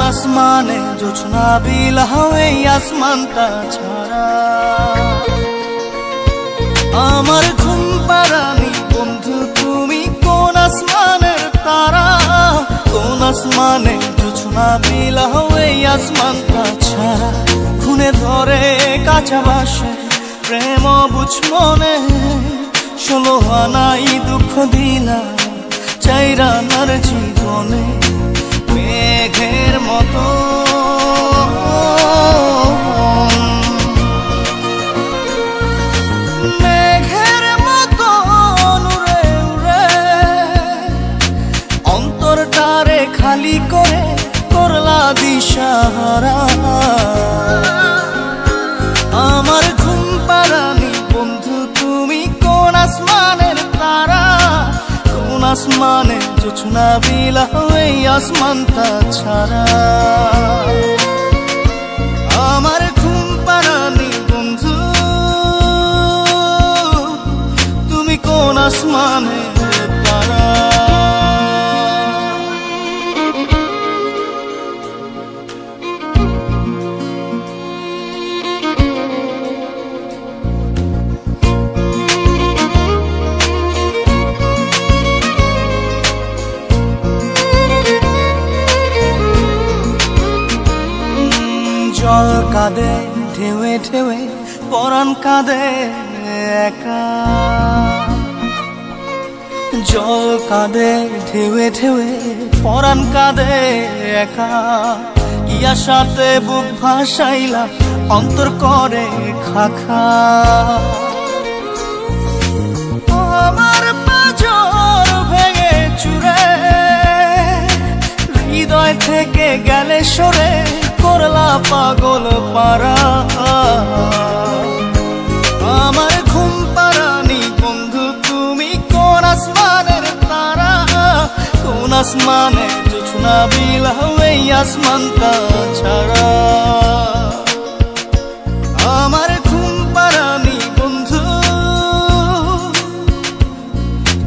আসমানে জোছনা বিলাও এই আসমানটা ছাড়া। আমার ঘুম পাড়ানি বন্ধু তুমি কোন আসমানের তারা, কোন আসমানে জোছনা বিলাও এই আসমানটা ছাড়া। খুনে ধরে কাঁচা বাসে প্রেম বুঝ মনে, 16 আনাই দুঃখ দিলা চাইরা নার জীবনে। মেঘের মতো মেঘের মতো উড়ে উড়ে অন্তরটারে খালি করে করলা দিশাহারা। আমার ঘুম পাড়ানি বন্ধু তুমি কোন আসমানের তারা, কোন আসমানে জোছনা বিলাও এই আসমানটা ছাড়া। আমার ঘুম পাড়ানি বন্ধু তুমি কোন আসমানের তারা। জল কাঁদে ঢেউে ঢেউে পরাণ কাঁদে একা, জল কাঁদে ঢেউে ঢেউে পরাণ কাঁদে একা। ইয়া সাথে বুক ভাসাইলা অন্তর করে খাখা। আমার পাঁজর ভেঙে চুরে হৃদয় থেকে গেলে সরে করলা পাগল পারা। আমার ঘুম পাড়ানি বন্ধু তুমি কোন আসমানের তারা, কোন আসমানে জোছনা বিলাও এই আসমানটা ছাড়া। আমার ঘুম পাড়ানি বন্ধু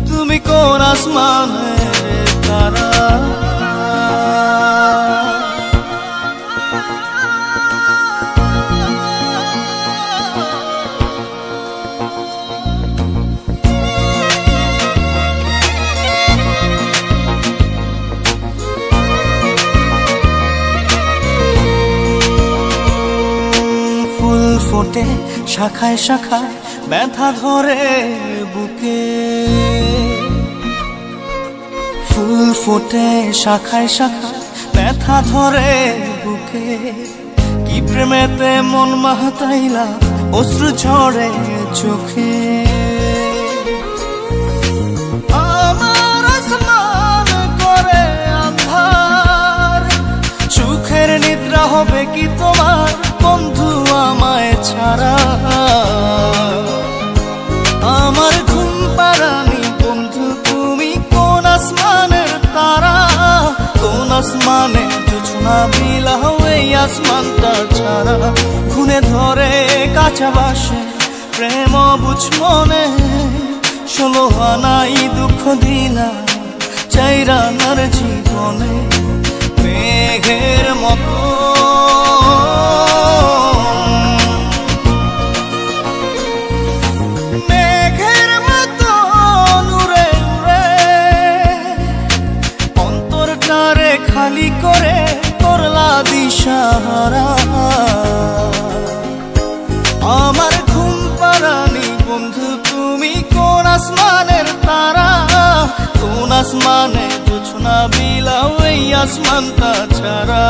তুমি কোন আসমানের তারা। ফোটে শাখায় শাখায় ব্যথা ধরে বুকে, ফুল ফোটে শাখায় শাখায় ব্যথা ধরে বুকে। কি প্রেমেতে মন মাতাইলা অশ্রু ঝরে চোখে। আমার আসমান করে আন্ধার, সুখের নিদ্রা হবে কি তোমার বন্ধু আমায় ছাড়া। আমার ঘুম পাড়ানি বন্ধু তুমি কোন আসমানের তারা, কোন আসমানে জোছনা বিলাও এই আসমানটা ছাড়া। খুনে ধরে কাঁচা বাসে প্রেম বুঝ মনে, 16 আনাই দুঃখ দিলা চাইরা নার জীবনে। মেঘের মতো মেঘের মতো উড়ে উড়ে অন্তরটারে খালি করে করলা দিশাহারা। আমার ঘুম পাড়ানি বন্ধু তুমি কোন আসমানের তারা, কোন আসমানে জোছনা বিলাও এই আসমানটা ছাড়া।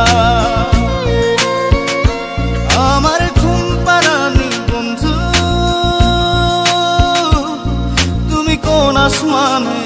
আমার ঘুম পাড়ানি বন্ধু তুমি কোন আসমানে